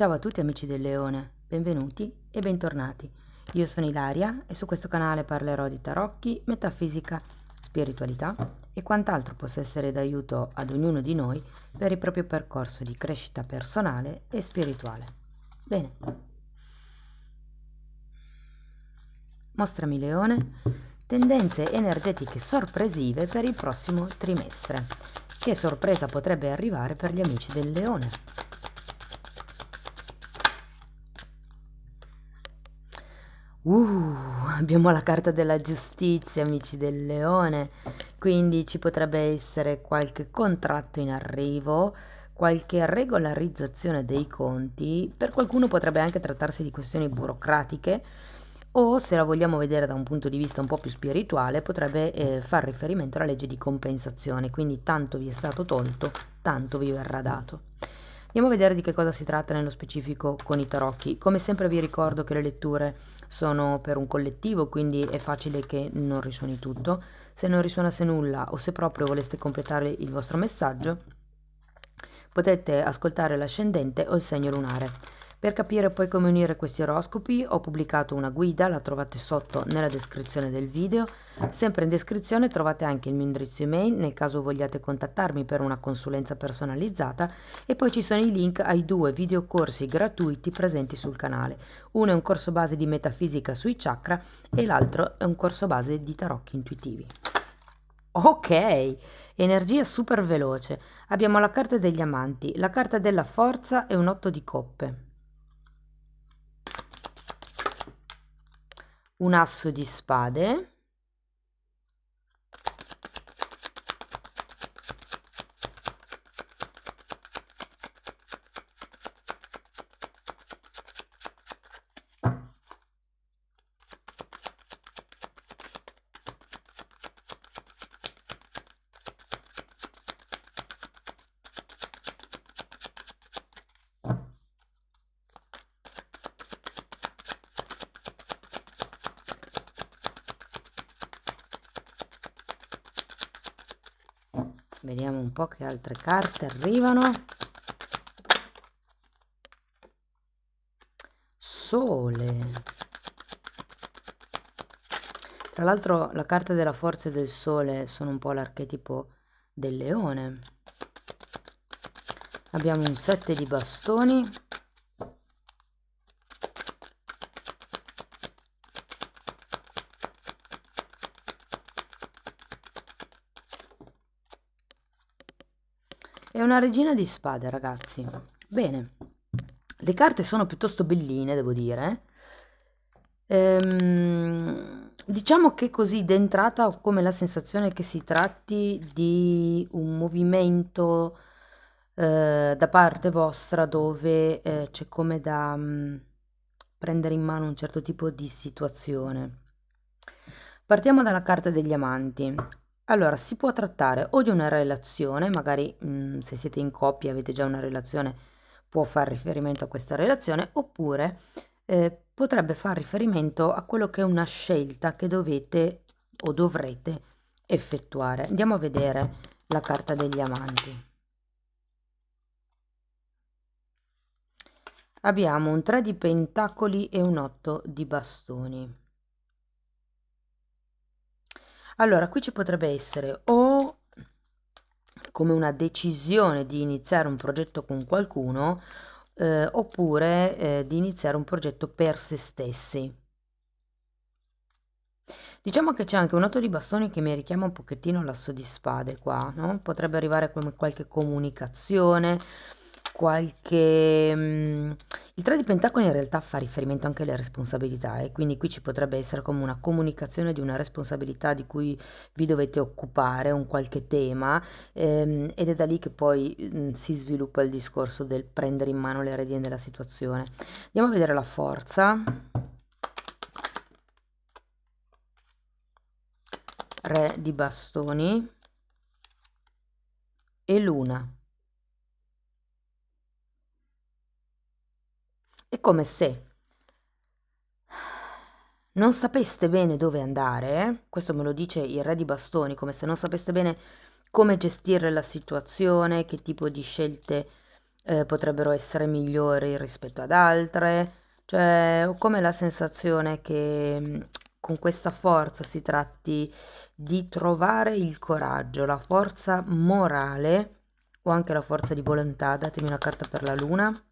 Ciao a tutti amici del Leone, benvenuti e bentornati. Io sono Ilaria e su questo canale parlerò di tarocchi, metafisica, spiritualità e quant'altro possa essere d'aiuto ad ognuno di noi per il proprio percorso di crescita personale e spirituale. Bene. Mostrami Leone, tendenze energetiche sorpresive per il prossimo trimestre. Che sorpresa potrebbe arrivare per gli amici del Leone? Abbiamo la carta della giustizia, amici del Leone, quindi ci potrebbe essere qualche contratto in arrivo, qualche regolarizzazione dei conti, per qualcuno potrebbe anche trattarsi di questioni burocratiche o, se la vogliamo vedere da un punto di vista un po' più spirituale, potrebbe far riferimento alla legge di compensazione, quindi tanto vi è stato tolto, tanto vi verrà dato. Andiamo a vedere di che cosa si tratta nello specifico con i tarocchi. Come sempre vi ricordo che le letture sono per un collettivo, quindi è facile che non risuoni tutto. Se non risuonasse nulla o se proprio voleste completare il vostro messaggio, potete ascoltare l'ascendente o il segno lunare. Per capire poi come unire questi oroscopi ho pubblicato una guida, la trovate sotto nella descrizione del video. Sempre in descrizione trovate anche il mio indirizzo email nel caso vogliate contattarmi per una consulenza personalizzata, e poi ci sono i link ai 2 videocorsi gratuiti presenti sul canale. Uno è un corso base di metafisica sui chakra e l'altro è un corso base di tarocchi intuitivi. Ok, energia super veloce. Abbiamo la carta degli amanti, la carta della forza e un 8 di coppe. Un asso di spade, vediamo un po' che altre carte arrivano. Sole. Tra l'altro la carta della forza e del sole sono un po' l'archetipo del leone. Abbiamo un 7 di bastoni. E una regina di spade, ragazzi. Bene. Le carte sono piuttosto belline, devo dire. Diciamo che così d'entrata ho come la sensazione che si tratti di un movimento da parte vostra dove c'è come da prendere in mano un certo tipo di situazione. Partiamo dalla carta degli amanti. Allora, si può trattare o di una relazione, magari se siete in coppia, avete già una relazione, può far riferimento a questa relazione, oppure potrebbe far riferimento a quello che è una scelta che dovete o dovrete effettuare. Andiamo a vedere la carta degli amanti. Abbiamo un 3 di pentacoli e un 8 di bastoni. Allora, qui ci potrebbe essere o come una decisione di iniziare un progetto con qualcuno, oppure di iniziare un progetto per se stessi. Diciamo che c'è anche un 8 di bastoni che mi richiama un pochettino l'asso di spade qua, no? Potrebbe arrivare come qualche comunicazione, qualche... Il 3 di pentacoli in realtà fa riferimento anche alle responsabilità, e quindi qui ci potrebbe essere come una comunicazione di una responsabilità di cui vi dovete occupare, un qualche tema, ed è da lì che poi si sviluppa il discorso del prendere in mano le redini della situazione. Andiamo a vedere la forza. Re di bastoni e luna. È come se non sapeste bene dove andare, questo me lo dice il re di bastoni, come se non sapeste bene come gestire la situazione, che tipo di scelte potrebbero essere migliori rispetto ad altre, cioè ho come la sensazione che con questa forza si tratti di trovare il coraggio, la forza morale o anche la forza di volontà. Datemi una carta per la luna.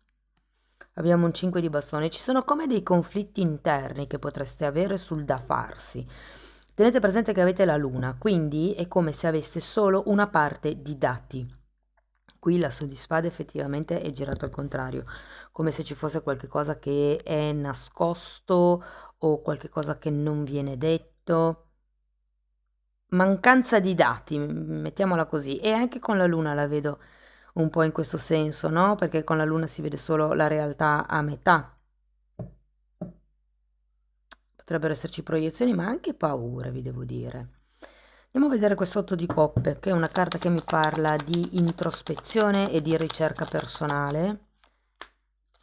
Abbiamo un 5 di bastone. Ci sono come dei conflitti interni che potreste avere sul da farsi. Tenete presente che avete la luna, quindi è come se aveste solo una parte di dati. Qui l'asso di spade effettivamente è girato al contrario, come se ci fosse qualche cosa che è nascosto o qualche cosa che non viene detto. Mancanza di dati, mettiamola così. E anche con la luna la vedo un po' in questo senso, no? Perché con la luna si vede solo la realtà a metà. Potrebbero esserci proiezioni, ma anche paure, vi devo dire. Andiamo a vedere quest'otto di coppe, che è una carta che mi parla di introspezione e di ricerca personale.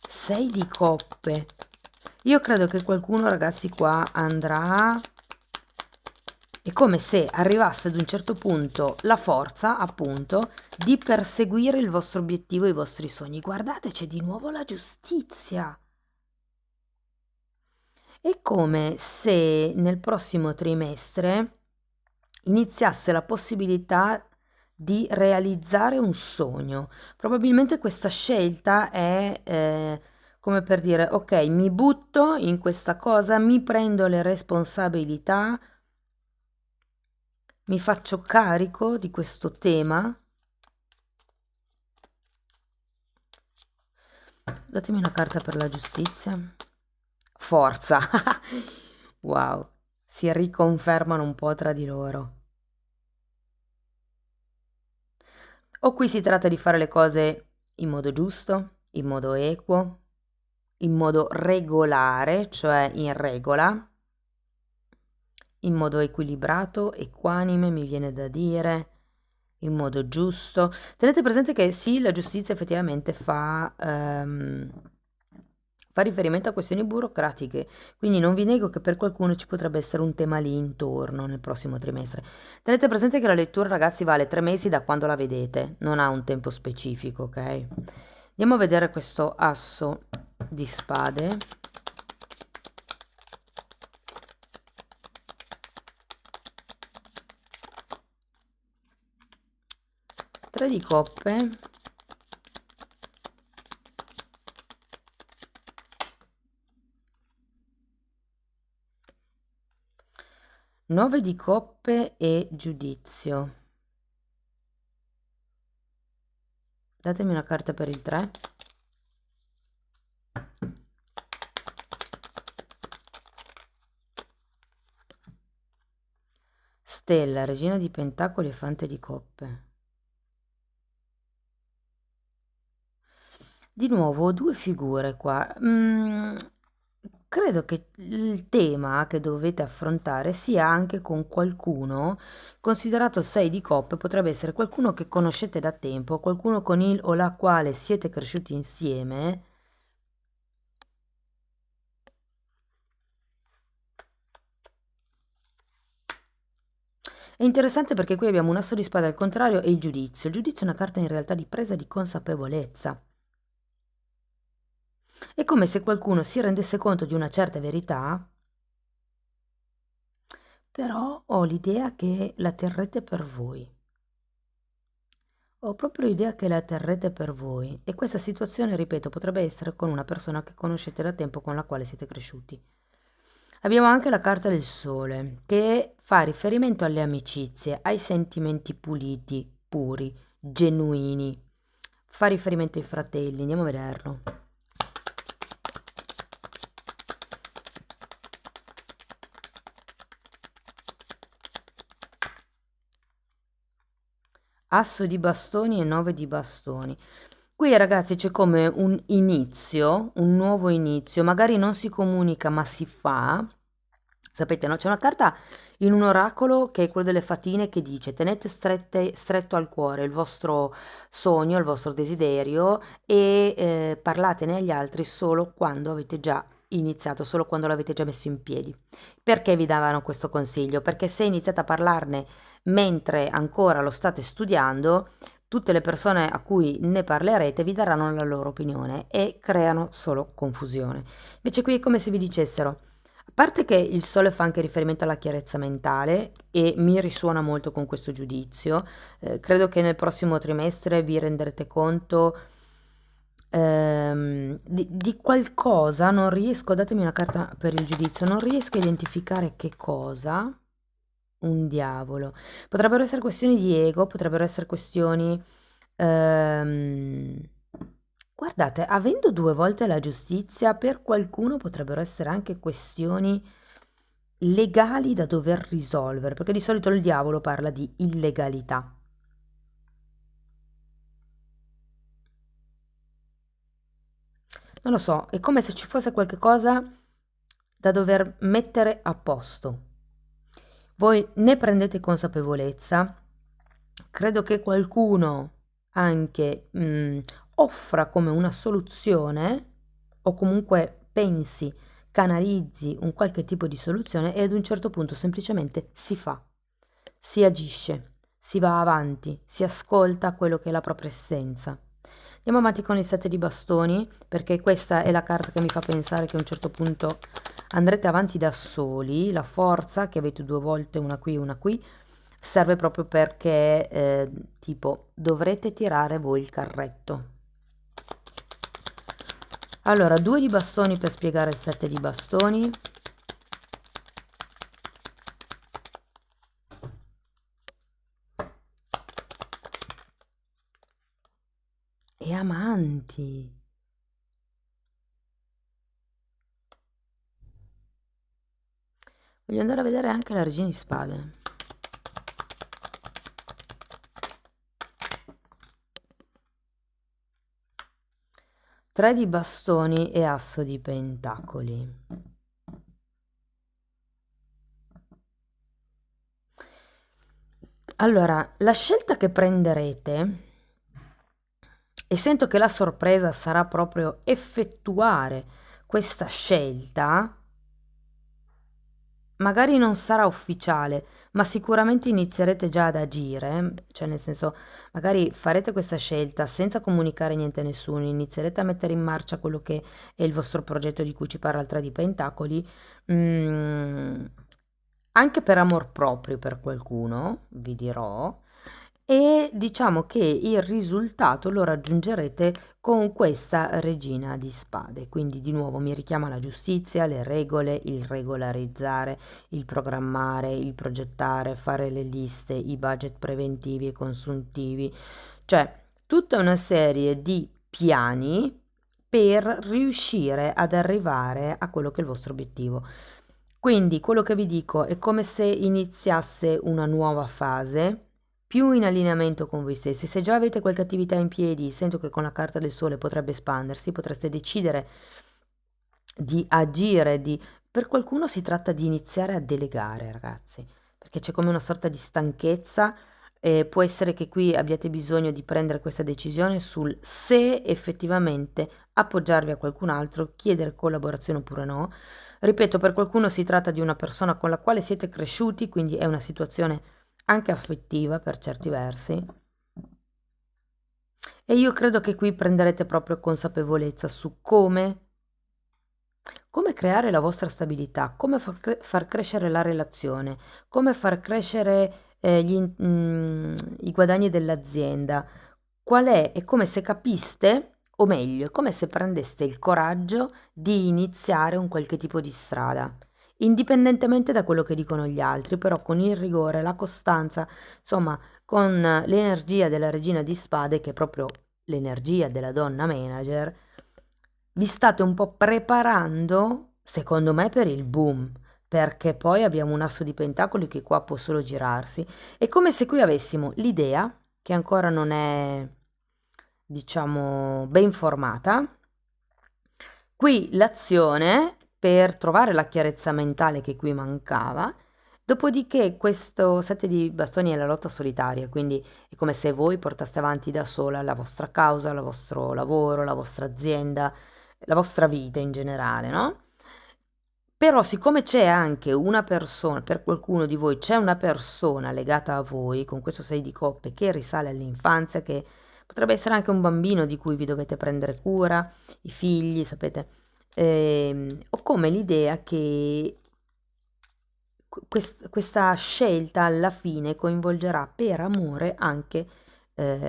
6 di coppe. Io credo che qualcuno, ragazzi, qua andrà. È come se arrivasse ad un certo punto la forza, appunto, di perseguire il vostro obiettivo e i vostri sogni. Guardate, c'è di nuovo la giustizia. È come se nel prossimo trimestre iniziasse la possibilità di realizzare un sogno. Probabilmente questa scelta è come per dire, ok, mi butto in questa cosa, mi prendo le responsabilità, mi faccio carico di questo tema. Datemi una carta per la giustizia. Forza. Wow, si riconfermano un po' tra di loro. O qui si tratta di fare le cose in modo giusto, in modo equo, in modo regolare, cioè in regola, in modo equilibrato, equanime, mi viene da dire, in modo giusto. Tenete presente che sì, la giustizia effettivamente fa riferimento a questioni burocratiche, quindi non vi nego che per qualcuno ci potrebbe essere un tema lì intorno nel prossimo trimestre. Tenete presente che la lettura, ragazzi, vale 3 mesi da quando la vedete, non ha un tempo specifico, ok? Andiamo a vedere questo asso di spade. Tre di coppe. Nove di coppe e giudizio. Datemi una carta per il 3. Stella, regina di pentacoli e fante di coppe. Di nuovo, due figure qua. Credo che il tema che dovete affrontare sia anche con qualcuno, considerato 6 di coppe, potrebbe essere qualcuno che conoscete da tempo, qualcuno con il o la quale siete cresciuti insieme. È interessante perché qui abbiamo un asso di spade al contrario e il giudizio. Il giudizio è una carta in realtà di presa di consapevolezza. È come se qualcuno si rendesse conto di una certa verità, però ho l'idea che la terrete per voi. Ho proprio l'idea che la terrete per voi e questa situazione, ripeto, potrebbe essere con una persona che conoscete da tempo, con la quale siete cresciuti. Abbiamo anche la carta del sole, che fa riferimento alle amicizie, ai sentimenti puliti, puri, genuini. Fa riferimento ai fratelli, andiamo a vederlo. Asso di bastoni e 9 di bastoni. Qui ragazzi c'è come un inizio, un nuovo inizio, magari non si comunica ma si fa. Sapete, no? C'è una carta in un oracolo che è quello delle fatine che dice tenete stretto al cuore il vostro sogno, il vostro desiderio e parlatene agli altri solo quando avete già iniziato, solo quando l'avete già messo in piedi. Perché vi davano questo consiglio? Perché se iniziate a parlarne mentre ancora lo state studiando, tutte le persone a cui ne parlerete vi daranno la loro opinione e creano solo confusione. Invece qui è come se vi dicessero, a parte che il sole fa anche riferimento alla chiarezza mentale e mi risuona molto con questo giudizio, credo che nel prossimo trimestre vi renderete conto di qualcosa, non riesco, datemi una carta per il giudizio, non riesco a identificare che cosa, un diavolo. Potrebbero essere questioni di ego, potrebbero essere questioni... ehm, guardate, avendo due volte la giustizia, per qualcuno potrebbero essere anche questioni legali da dover risolvere, perché di solito il diavolo parla di illegalità. Non lo so, è come se ci fosse qualche cosa da dover mettere a posto. Voi ne prendete consapevolezza, credo che qualcuno anche offra come una soluzione o comunque pensi, canalizzi un qualche tipo di soluzione e ad un certo punto semplicemente si fa, si agisce, si va avanti, si ascolta quello che è la propria essenza. Andiamo avanti con il 7 di bastoni, perché questa è la carta che mi fa pensare che a un certo punto andrete avanti da soli. La forza, che avete due volte, una qui e una qui, serve proprio perché, tipo, dovrete tirare voi il carretto. Allora, 2 di bastoni per spiegare il 7 di bastoni. E amanti. Voglio andare a vedere anche la regina di spade. 3 di bastoni e asso di pentacoli. Allora, la scelta che prenderete, e sento che la sorpresa sarà proprio effettuare questa scelta, magari non sarà ufficiale, ma sicuramente inizierete già ad agire, cioè nel senso, magari farete questa scelta senza comunicare niente a nessuno, inizierete a mettere in marcia quello che è il vostro progetto di cui ci parla il 3 di Pentacoli, mm, anche per amor proprio per qualcuno, vi dirò, e diciamo che il risultato lo raggiungerete con questa regina di spade. Quindi di nuovo mi richiama la giustizia, le regole, il regolarizzare, il programmare, il progettare, fare le liste, i budget preventivi e consuntivi, cioè tutta una serie di piani per riuscire ad arrivare a quello che è il vostro obiettivo. Quindi quello che vi dico è come se iniziasse una nuova fase, più in allineamento con voi stessi. Se già avete qualche attività in piedi, sento che con la carta del sole potrebbe espandersi, potreste decidere di agire, di... Per qualcuno si tratta di iniziare a delegare, ragazzi, perché c'è come una sorta di stanchezza e può essere che qui abbiate bisogno di prendere questa decisione sul se effettivamente appoggiarvi a qualcun altro, chiedere collaborazione oppure no. Ripeto, per qualcuno si tratta di una persona con la quale siete cresciuti, quindi è una situazione anche affettiva per certi versi. E io credo che qui prenderete proprio consapevolezza su come creare la vostra stabilità, come far crescere la relazione, come far crescere i guadagni dell'azienda. Qual è come se capiste, o meglio, è come se prendeste il coraggio di iniziare un qualche tipo di strada, indipendentemente da quello che dicono gli altri, però con il rigore, la costanza, insomma, con l'energia della regina di spade, che è proprio l'energia della donna manager, vi state un po' preparando, secondo me, per il boom, perché poi abbiamo un asso di pentacoli che qua può solo girarsi. È come se qui avessimo l'idea, che ancora non è, diciamo, ben formata, qui l'azione per trovare la chiarezza mentale che qui mancava. Dopodiché questo 7 di bastoni è la lotta solitaria, quindi è come se voi portaste avanti da sola la vostra causa, il vostro lavoro, la vostra azienda, la vostra vita in generale, no? Però siccome c'è anche una persona, per qualcuno di voi c'è una persona legata a voi con questo 6 di coppe che risale all'infanzia, che potrebbe essere anche un bambino di cui vi dovete prendere cura, i figli, sapete, ho come l'idea che questa scelta alla fine coinvolgerà per amore anche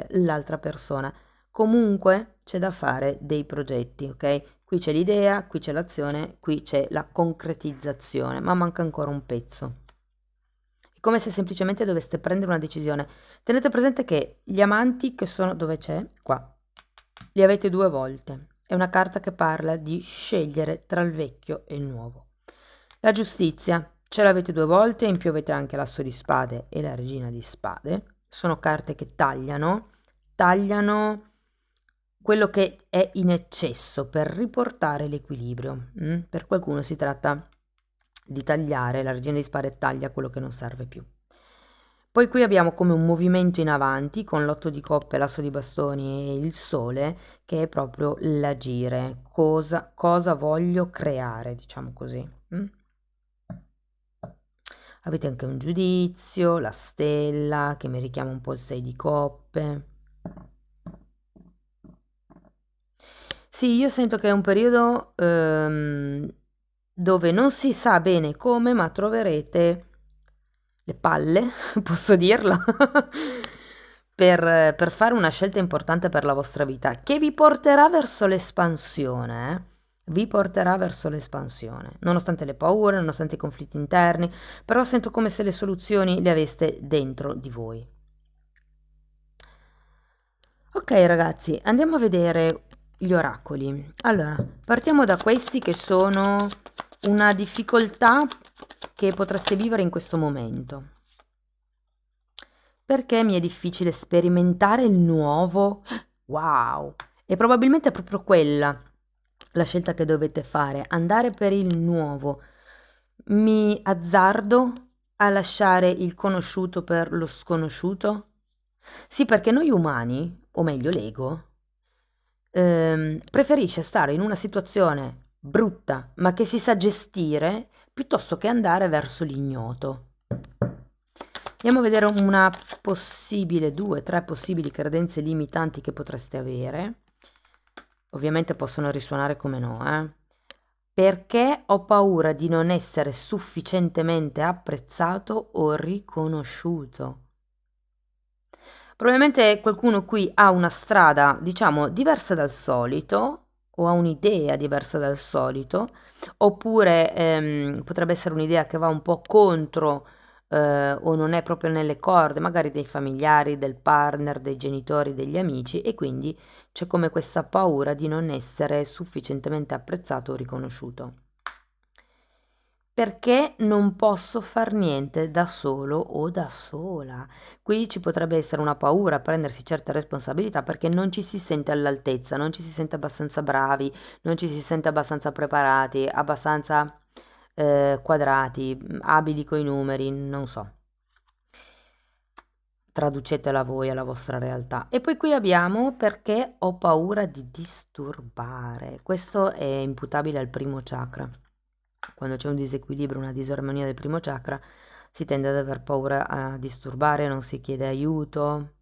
l'altra persona. Comunque c'è da fare dei progetti, ok? Qui c'è l'idea, qui c'è l'azione, qui c'è la concretizzazione, ma manca ancora un pezzo. È come se semplicemente doveste prendere una decisione. Tenete presente che gli amanti che sono dove c'è? Qua. Li avete due volte. È una carta che parla di scegliere tra il vecchio e il nuovo. La giustizia, ce l'avete due volte, in più avete anche l'asso di spade e la regina di spade. Sono carte che tagliano quello che è in eccesso per riportare l'equilibrio. Per qualcuno si tratta di tagliare, la regina di spade taglia quello che non serve più. Poi qui abbiamo come un movimento in avanti con l'otto di coppe, l'asso di bastoni e il sole, che è proprio l'agire. Cosa voglio creare, diciamo così. Avete anche un giudizio, la stella, che mi richiama un po' il 6 di coppe. Sì, io sento che è un periodo dove non si sa bene come, ma troverete le palle, posso dirlo, per fare una scelta importante per la vostra vita, che vi porterà verso l'espansione, vi porterà verso l'espansione, nonostante le paure, nonostante i conflitti interni, però sento come se le soluzioni le aveste dentro di voi. Ok ragazzi, andiamo a vedere gli oracoli. Allora, partiamo da questi che sono una difficoltà che potreste vivere in questo momento. Perché mi è difficile sperimentare il nuovo? Wow! E probabilmente è proprio quella la scelta che dovete fare, andare per il nuovo. Mi azzardo a lasciare il conosciuto per lo sconosciuto? Sì, perché noi umani, o meglio l'ego, preferisce stare in una situazione brutta, ma che si sa gestire, piuttosto che andare verso l'ignoto. Andiamo a vedere una possibile, due, tre possibili credenze limitanti che potreste avere. Ovviamente possono risuonare come no, Perché ho paura di non essere sufficientemente apprezzato o riconosciuto? Probabilmente qualcuno qui ha una strada, diciamo, diversa dal solito o ha un'idea diversa dal solito, oppure potrebbe essere un'idea che va un po' contro o non è proprio nelle corde, magari dei familiari, del partner, dei genitori, degli amici e quindi c'è come questa paura di non essere sufficientemente apprezzato o riconosciuto. Perché non posso far niente da solo o da sola. Qui ci potrebbe essere una paura a prendersi certe responsabilità perché non ci si sente all'altezza, non ci si sente abbastanza bravi, non ci si sente abbastanza preparati, abbastanza quadrati, abili coi numeri, non so. Traducetela voi alla vostra realtà. E poi qui abbiamo perché ho paura di disturbare. Questo è imputabile al primo chakra. Quando c'è un disequilibrio, una disarmonia del primo chakra, si tende ad aver paura a disturbare, non si chiede aiuto.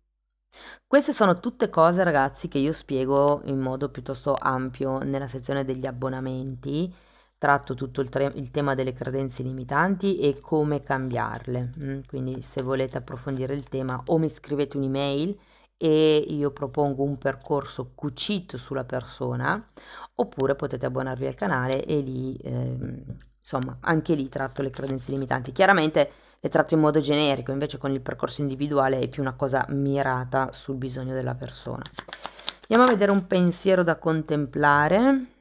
Queste sono tutte cose, ragazzi, che io spiego in modo piuttosto ampio nella sezione degli abbonamenti. Tratto tutto il tema delle credenze limitanti e come cambiarle. Quindi se volete approfondire il tema o mi scrivete un'email e io propongo un percorso cucito sulla persona, oppure potete abbonarvi al canale e lì, insomma, anche lì tratto le credenze limitanti. Chiaramente le tratto in modo generico, invece con il percorso individuale è più una cosa mirata sul bisogno della persona. Andiamo a vedere un pensiero da contemplare.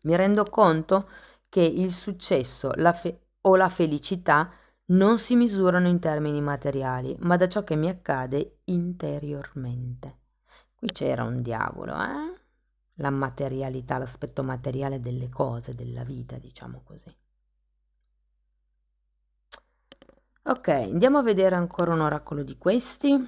Mi rendo conto che il successo o la felicità non si misurano in termini materiali, ma da ciò che mi accade interiormente. Qui c'era un diavolo, La materialità, l'aspetto materiale delle cose, della vita, diciamo così. Ok, andiamo a vedere ancora un oracolo di questi.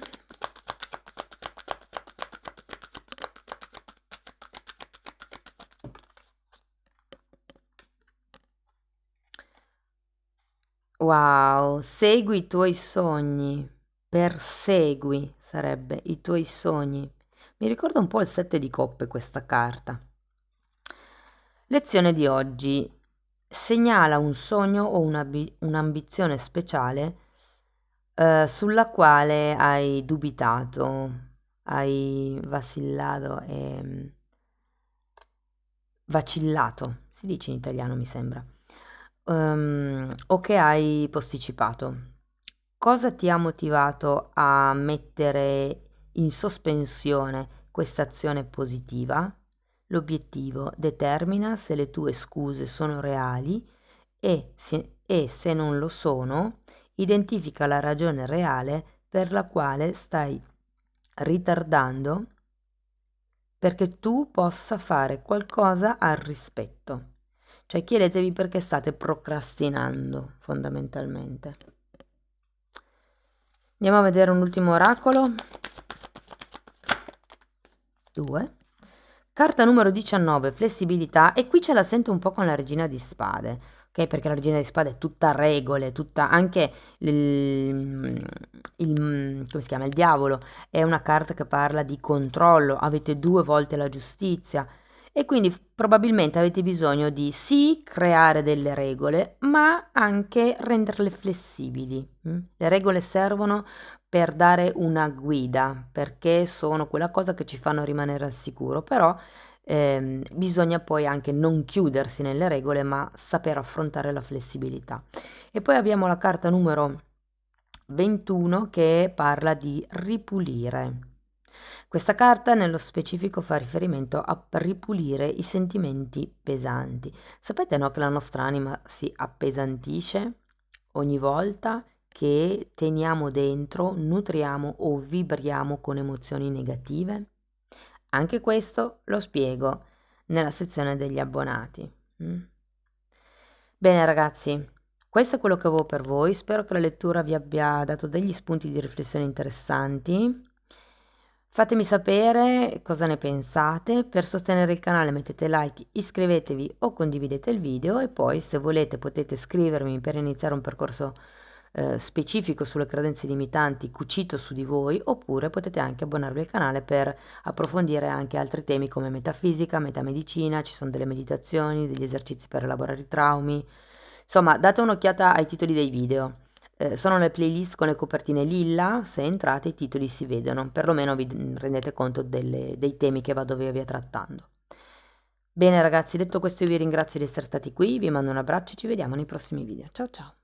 Wow, segui i tuoi sogni, persegui sarebbe i tuoi sogni. Mi ricorda un po' il 7 di coppe questa carta. Lezione di oggi. Segnala un sogno o un'ambizione speciale sulla quale hai dubitato, hai vacillato e vacillato, si dice in italiano mi sembra, o che hai posticipato. Cosa ti ha motivato a mettere in sospensione questa azione positiva? L'obiettivo determina se le tue scuse sono reali e se non lo sono, identifica la ragione reale per la quale stai ritardando perché tu possa fare qualcosa al rispetto. Cioè chiedetevi perché state procrastinando, fondamentalmente. Andiamo a vedere un ultimo oracolo. 2. Carta numero 19, flessibilità, e qui ce la sento un po' con la regina di spade, ok? Perché la regina di spade è tutta regole, tutta anche come si chiama? Il diavolo è una carta che parla di controllo, avete 2 volte la giustizia e quindi probabilmente avete bisogno di sì creare delle regole, ma anche renderle flessibili. Le regole servono per dare una guida, perché sono quella cosa che ci fanno rimanere al sicuro, però bisogna poi anche non chiudersi nelle regole, ma saper affrontare la flessibilità. E poi abbiamo la carta numero 21 che parla di ripulire. Questa carta nello specifico fa riferimento a ripulire i sentimenti pesanti. Sapete, no, che la nostra anima si appesantisce ogni volta che teniamo dentro, nutriamo o vibriamo con emozioni negative? Anche questo lo spiego nella sezione degli abbonati. Bene ragazzi, questo è quello che avevo per voi. Spero che la lettura vi abbia dato degli spunti di riflessione interessanti. Fatemi sapere cosa ne pensate. Per sostenere il canale mettete like, iscrivetevi o condividete il video e poi se volete potete scrivermi per iniziare un percorso specifico sulle credenze limitanti cucito su di voi, oppure potete anche abbonarvi al canale per approfondire anche altri temi come metafisica, metamedicina, ci sono delle meditazioni, degli esercizi per elaborare i traumi. Insomma, date un'occhiata ai titoli dei video. Sono le playlist con le copertine lilla, se entrate i titoli si vedono, perlomeno vi rendete conto dei temi che vado via trattando. Bene ragazzi, detto questo io vi ringrazio di essere stati qui, vi mando un abbraccio e ci vediamo nei prossimi video. Ciao ciao!